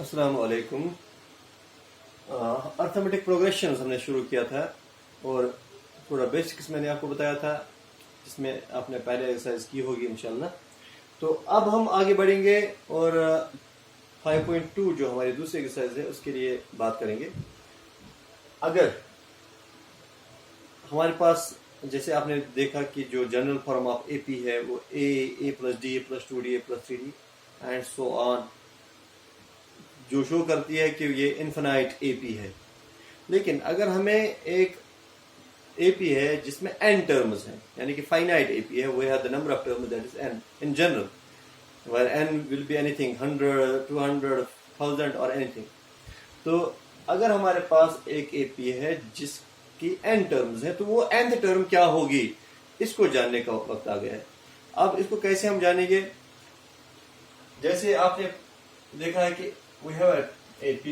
अस्सलाम वालेकुम। Arithmetic progression हमने शुरू किया था और थोड़ा बेसिक्स मैंने आपको बताया था जिसमें आपने पहले एक्सरसाइज की होगी इंशाल्लाह। तो अब हम आगे बढ़ेंगे और 5.2 जो हमारी दूसरी एक्सरसाइज है उसके लिए बात करेंगे। अगर हमारे पास जैसे आपने देखा कि जो जनरल फॉर्म ऑफ एपी है वो A plus D A plus 2 D A plus 3 D and so on, जो शो करती है कि ये इन्फिनाइट एपी है। लेकिन अगर हमें एक एपी है जिसमें n टर्म्स हैं, यानी कि फाइनाइट एपी है, we have the number of terms that is n in general, where n will be anything 100, 200, 1000 और एनीथिंग। तो अगर हमारे पास एक एपी है जिसकी n टर्म्स है तो वो nth टर्म क्या होगी, इसको जानने का वक्त आ गया है। अब इसको कैसे हम जानेंगे? जैसे आपने देखा है कि we have AP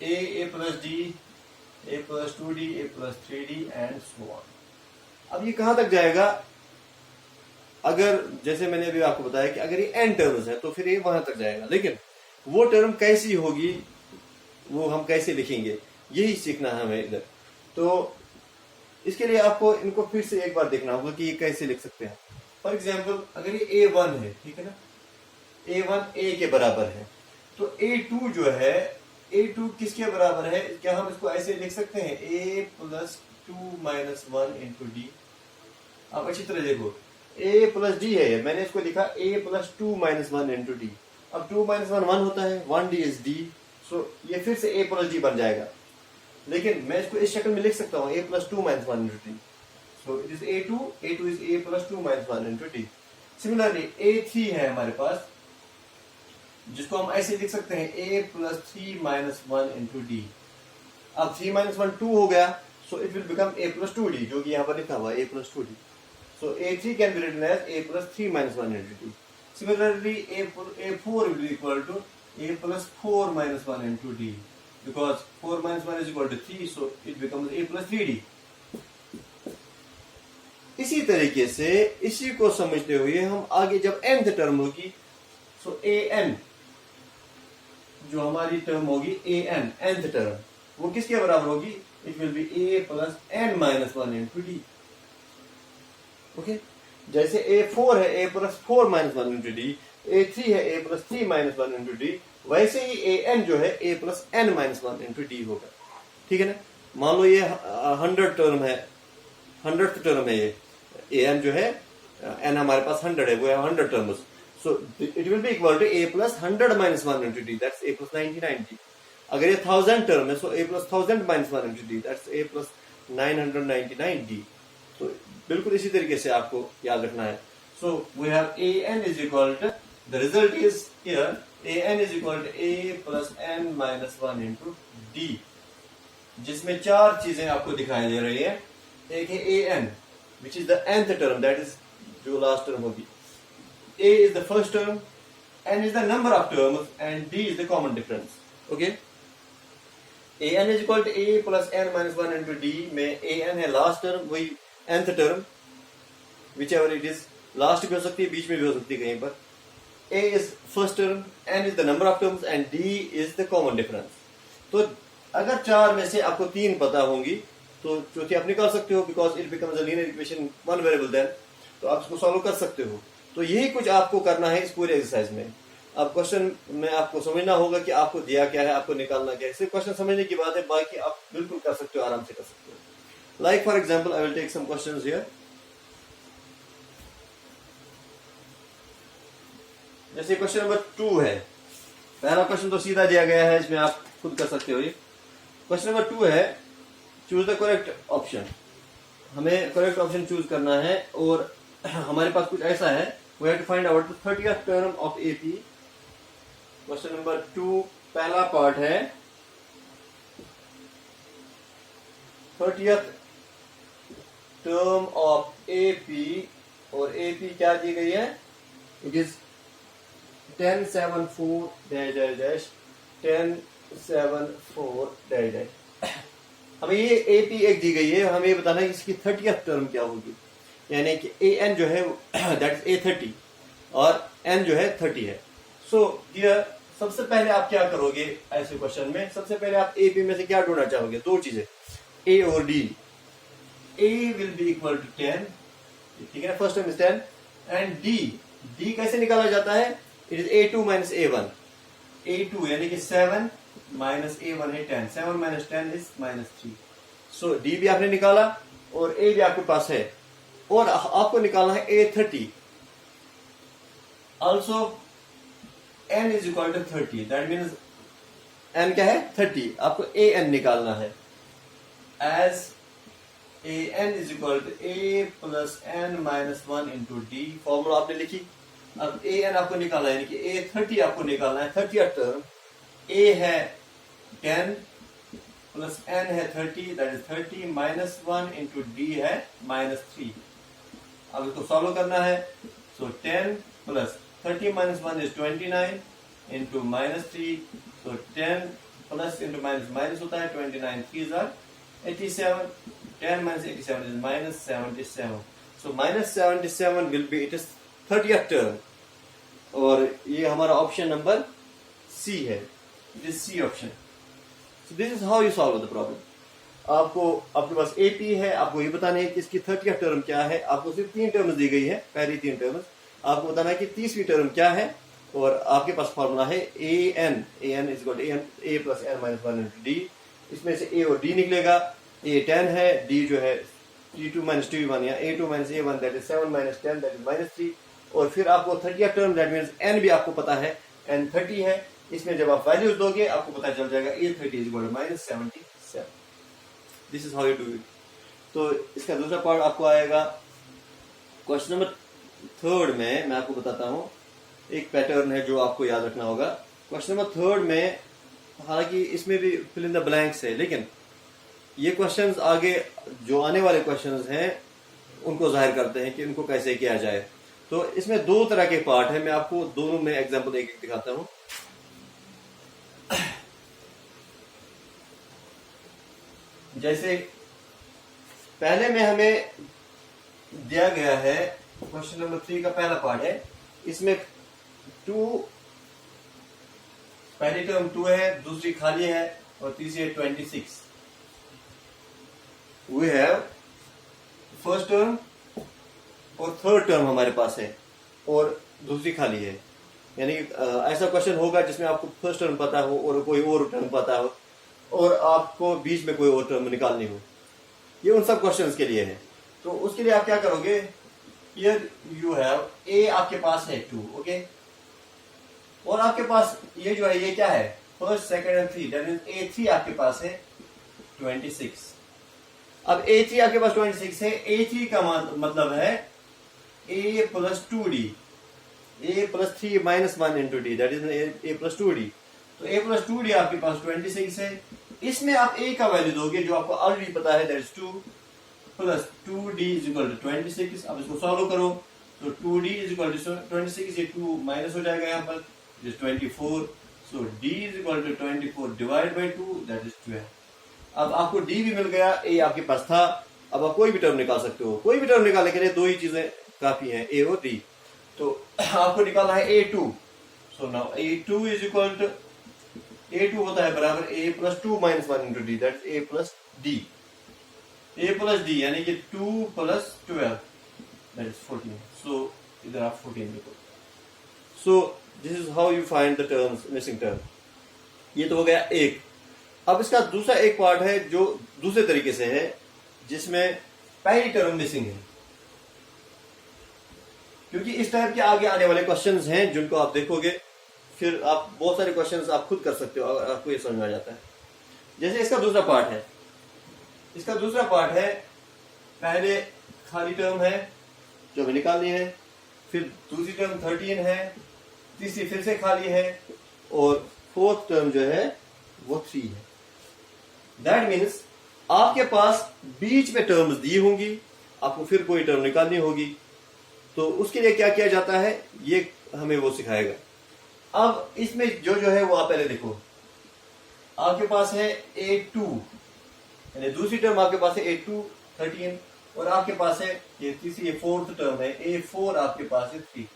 A plus D, A plus 2D, A plus 3D and so on। अब ये कहां तक जाएगा? अगर जैसे मैंने अभी आपको बताया कि अगर ये n टर्म्स है तो फिर ये वहां तक जाएगा, लेकिन वो टर्म कैसी होगी, वो हम कैसे लिखेंगे, यही सीखना है हमें इधर। तो इसके लिए आपको इनको फिर से एक बार देखना होगा कि ये कैसे लिख सकते हैं। फॉर एग्जाम्पल अगर ये A1 है, ठीक है ना, A1 A के बराबर है, तो A2 जो है, A2 किसके बराबर है? क्या हम इसको ऐसे लिख सकते हैं A plus 2 minus 1 into D. आप अच्छी तरह देखो, A प्लस डी है, मैंने इसको लिखा A plus 2 minus 1 into D. अब 2 माइनस 1 1 होता है, 1 डी इज डी, सो ये फिर से A प्लस डी बन जाएगा। लेकिन मैं इसको इस शक्ल में लिख सकता हूँ A plus 2 minus 1 into D, so it is A2 is A plus 2 minus 1 into D. Similarly A3 है हमारे पास, जिसको हम ऐसे लिख सकते हैं A plus 3 minus 1 into D. अब 3 माइनस 1 2 हो गया, so it will become A plus 2D, जो कि यहाँ पर लिखा हुआ है A plus 2D। So A3 can be written as A plus 3 minus 1 into D. Similarly A4 will be equal to A plus 4 minus 1 into D, because 4 minus 1 is equal to 3, so it becomes A plus 3D। इसी तरीके से इसी को समझते हुए हम आगे जब nth टर्म होगी, सो an जो हमारी टर्म होगी an nth टर्म, वो किसके बराबर होगी? It will be A plus n minus 1 into D. Okay, जैसे A4 है A plus 4 minus 1 into D, A3 है A plus 3 minus 1 into D, वैसे ही an जो है A plus n minus 1 into D होगा। ठीक है ना? मान लो ये 100 टर्म है, 100th टर्म है ये an जो है, n हमारे पास 100 है, वो है 100 terms, so it will be equal to A plus 100 minus 1 into D, that's A plus 99D। अगर ये 1000 टर्म है, so A plus 1000 minus 1 into D, that's A plus 999D। तो बिल्कुल इसी तरीके से आपको याद रखना है। So we have an is equal to, the result is here, an is equal to A plus n minus 1 into D, जिसमें चार चीजें आपको दिखाई दे रही है। एक है an which is the nth term, that is जो लास्ट टर्म होगी। A is the first term, n is the number of terms, and D is the common difference. Okay? an is equal to A plus n minus 1 into D में an है last term, वही nth term, whichever it is, last भी हो सकती है, बीच में भी हो सकती है कहीं पर। A is first term, n is the number of terms, and D is the common difference। तो अगर चार में से आपको तीन पता होंगी तो चौथी आप निकाल सकते हो, because it becomes a linear equation one variable then, तो आप इसको सॉल्व कर सकते हो। तो यही कुछ आपको करना है इस पूरे एक्सरसाइज में। अब क्वेश्चन में आपको समझना होगा कि आपको दिया क्या है, आपको निकालना क्या है। सिर्फ क्वेश्चन समझने की बात है, बाकी आप बिल्कुल कर सकते हो, आराम से कर सकते हो। Like for example I will take some questions here. जैसे क्वेश्चन नंबर 2 है, पहला क्वेश्चन तो सीधा दिया गया है, इसमें आप खुद कर सकते हो। ये क्वेश्चन नंबर 2 है, चूज द करेक्ट ऑप्शन। हमें करेक्ट ऑप्शन चूज करना है और हमारे पास कुछ ऐसा है, we have to find out the 30th term of AP। Question number 2 पहला पार्ट है 30th term of AP, और AP क्या दी गई है? It is 1074 dash 1074 dash. हमें ये AP एक दी गई है, हमें ये बताना है इसकी 30th टर्म क्या होगी, यानी कि an जो है दैट इज A30 और n जो है 30 है। सो हियर सबसे पहले आप क्या करोगे ऐसे क्वेश्चन में, सबसे पहले आप ए बी में से क्या ढूंढना चाहोगे, दो चीजें, ए और D. A will be equal to 10, ठीक है ना, first term is 10, and D कैसे निकाला जाता है, it is a2 minus a1, a2 यानी कि 7 माइनस a1 है 10, 7 माइनस 10 इज -3। सो डी भी आपने निकाला और ए भी आपके पास है, और आपको निकालना है a30, also n is equal to 30, that means n क्या है 30, आपको an निकालना है, as an is equal to a plus n minus 1 into D, formula आपने लिखी। अब an आपको निकालना है, यानी कि a30 आपको निकालना है, 30th टर्म, a है 10 प्लस n है 30, that is 30 minus 1 into D है -3। अब इसको सॉल्व करना है, सो 10 plus 30 minus 1 is 29 into -3, so 10 plus into minus minus होता है 29, 3 are 87, 10 minus 87 is minus 77. So minus 77 will be, it is 30th term, और ये हमारा ऑप्शन नंबर सी है, it is C option. So this is how you solve the problem. आपको आपके पास AP है, आपको ये बताना है कि इसकी 30th टर्म क्या है, आपको सिर्फ 3 टर्म्स दी गई है, पहली 3 टर्म्स, आपको बताना है कि 30वीं टर्म क्या है, और आपके पास फॉर्मूला है an is equal to a plus n minus 1 into D. इसमें से a और d निकलेगा, a 10 है, d जो है t2 माइनस t1 या a2 minus a1, that is 7 minus 10, that is -3, और फिर आपको 30th term, that means n भी आपको पता है, n 30 है, इसमें जब आप वैल्यूज दोगे आपको पता चल जाएगा a30 is equal to -77। This is how you do it. तो इसका दूसरा पार्ट आपको आएगा क्वेश्चन नंबर 3 में, मैं आपको बताता हूँ, एक पैटर्न है जो आपको याद रखना होगा। क्वेश्चन नंबर 3 में, हालांकि इसमें भी फिल इन द ब्लैंक्स है, लेकिन ये क्वेश्चंस आगे जो आने वाले क्वेश्चंस हैं उनको जाहिर करते हैं कि उनको कैसे किया जाए। तो इसमें 2 तरह के पार्ट है, मैं आपको दोनों में एग्जांपल एक एक दिखाता हूं। जैसे पहले में हमें दिया गया है, क्वेश्चन नंबर 3 का पहला पार्ट है, इसमें 2, पहली टर्म 2 है, दूसरी खाली है, और तीसरी है 26। वी हैव फर्स्ट टर्म और थर्ड टर्म हमारे पास है, और दूसरी खाली है, यानी ऐसा क्वेश्चन होगा जिसमें आपको फर्स्ट टर्म पता हो और कोई और टर्म पता हो, और आपको बीच में कोई और टर्म निकालनी हो। ये उन सब क्वेश्चंस के लिए है। तो उसके लिए आप क्या करोगे, हियर यू हैव ए आपके पास है 2, ओके, और आपके पास ये जो है ये क्या है, first second and 3, that means A3 आपके पास है 26। अब A3 आपके पास 26 है, A3 का मतलब है A plus 2D, A plus 3 minus 1 into D, that is A plus 2D। तो A प्लस 2D आपके पास 26 है, इसमें आप A का वैल्यू दोगे जो आपको ऑलरेडी पता है, that is 2 plus 2D is equal to 26। अब इसको सॉल्व करो, तो 2D इज इक्वल टू 26, ये 2 माइनस हो जाएगा यहाँ पर, is 24, so D is equal to 24 divide by 2, that is 12। अब आपको D भी मिल गया, A आपके पास था, अब आप कोई भी टर्म निकाल सकते हो, कोई भी टर्म निकालने के लिए 2 ही चीजें काफी हैं, A और D। तो आपको निकालना है A2, so now A2 is equal to, A2 होता है बराबर A plus 2 minus 1 into D, that is A plus D, A plus D यानी कि 2 प्लस 12, दैट इज 14। सो इधर आप 14 लिखो। सो this is how you find the terms, missing term. ये तो हो गया एक। अब इसका दूसरा एक पार्ट है जो दूसरे तरीके से है, जिसमें पहली टर्म मिसिंग है, क्योंकि इस टाइप के आगे आने वाले क्वेश्चंस हैं जिनको आप देखोगे, फिर आप बहुत सारे क्वेश्चंस आप खुद कर सकते हो अगर आपको ये समझ में आ जाता है। जैसे इसका दूसरा पार्ट है, इसका दूसरा पार्ट है, पहले खाली टर्म है जो हमें निकालनी है, फिर दूसरी टर्म 13 है, तीसरी फिर से खाली है, और फोर्थ टर्म जो है वो 3 है। दैट मीन्स आपके पास बीच में टर्म्स दी होंगी, आपको फिर कोई टर्म निकालनी होगी, तो उसके लिए क्या किया जाता है ये हमें वो सिखाएगा। अब इसमें जो है वो आप पहले देखो, आपके पास है A2, यानी दूसरी टर्म आपके पास है A2 13, और आपके पास है ये तीसरी, ये फोर्थ टर्म है A4, आपके पास है 3।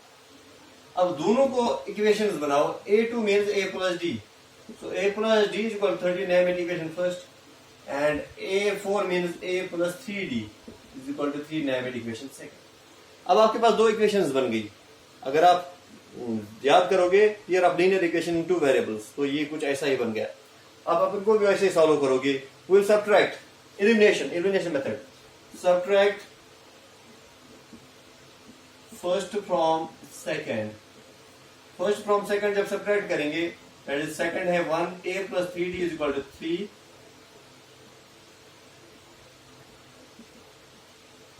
अब दोनों को इक्वेशंस बनाओ, a2 means a plus D, so a plus D is equal 13, name it equation first, and a4 means a plus 3d is equal to 3, name it equation second। अब आपके पास दो इक्वेशंस बन गई। अगर आप याद करोगे here of linear equation in two variables, तो ये कुछ ऐसा ही बन गया। अब आप इनको भी वैसे ही सॉल्व करोगे, will subtract elimination method, subtract first from second, first from second जब सब्ट्रैक्ट करेंगे, दैट इज सेकंड है 1, a plus 3d is equal to 3,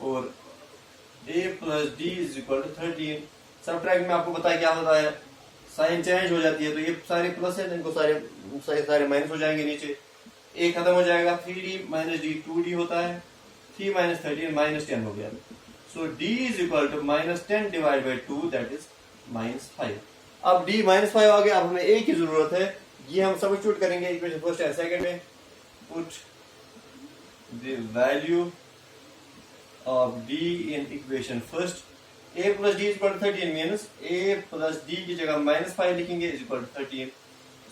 और a plus d is equal to 13। Subtract में आपको पता है क्या होता है, साइन चेंज हो जाती है, तो ये सारे प्लस है, इनको सारे माइनस हो जाएंगे नीचे, a खत्म हो जाएगा, 3d माइनस d 2d होता है, 3 माइनस 13 माइनस 10 हो गया। So d is equal to minus 10 divide by 2, that is minus 5। अब d माइनस 5 आ गया, अब हमें a की जरूरत है, ये हम सब्स्टिट्यूट करेंगे इक्वेशन फर्स्ट एंड सेकंड में, put the value of d in equation first, a plus D is equal to 13 means a plus D की जगह माइनस 5 लिखेंगे is equal to 13,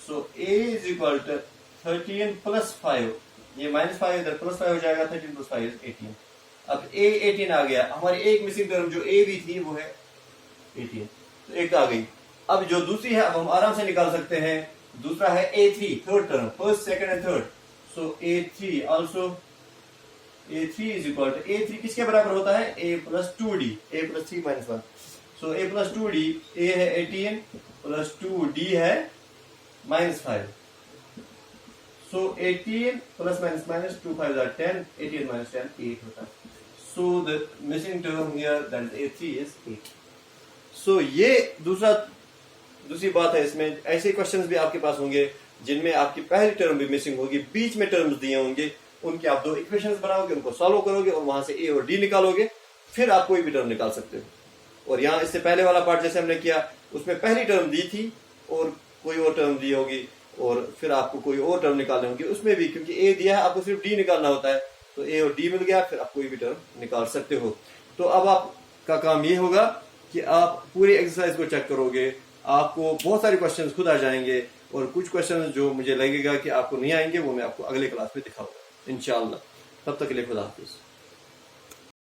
so a is equal to 13 plus 5, ये minus 5 इधर plus 5 हो जाएगा, 13 plus 5 is 18। अब a 18 आ गया, हमारी एक मिसिंग टर्म जो a भी थी वो है 18, तो एक आ गई। अब जो दूसरी है अब हम आराम से निकाल सकते हैं, दूसरा है a3, third term, first second and third, so a3 also, a3 is equal to, a3 किसके बराबर होता है, a plus 2d, a plus 3 minus 1, so a plus 2d, a है 18 प्लस 2d है minus 5, so 18 plus minus minus 2 5 are 10, 18 minus 10 8 होता है, so the missing term here that is a3 is 8। सो ये दूसरी बात है, इसमें ऐसे क्वेश्चंस भी आपके पास होंगे जिनमें आपकी पहली टर्म भी मिसिंग होगी, बीच में टर्म्स दिए होंगे, उनके आप दो इक्वेशंस बनाओगे, उनको सॉल्व करोगे और वहां से a और d निकालोगे, फिर आप कोई भी टर्म निकाल सकते हो। और यहाँ इससे पहले वाला पार्ट जैसे हमने किया, उसमें पहली टर्म दी थी और कोई और टर्म दी होगी, और फिर आपको कोई और टर्म निकालने होंगे, उसमें भी क्योंकि a दिया है आपको सिर्फ d निकालना होता है, तो a और d मिल गया, फिर आप कोई भी टर्म निकाल सकते हो। तो अब आपका काम ये होगा कि आप पूरी एक्सरसाइज को चेक करोगे, आपको बहुत सारे क्वेश्चंस खुद आ जाएंगे, और कुछ क्वेश्चंस जो मुझे लगेगा कि आपको नहीं आएंगे वो मैं आपको अगले क्लास में दिखाऊंगा इंशाल्लाह। तब तक के लिए खुदा हाफिज।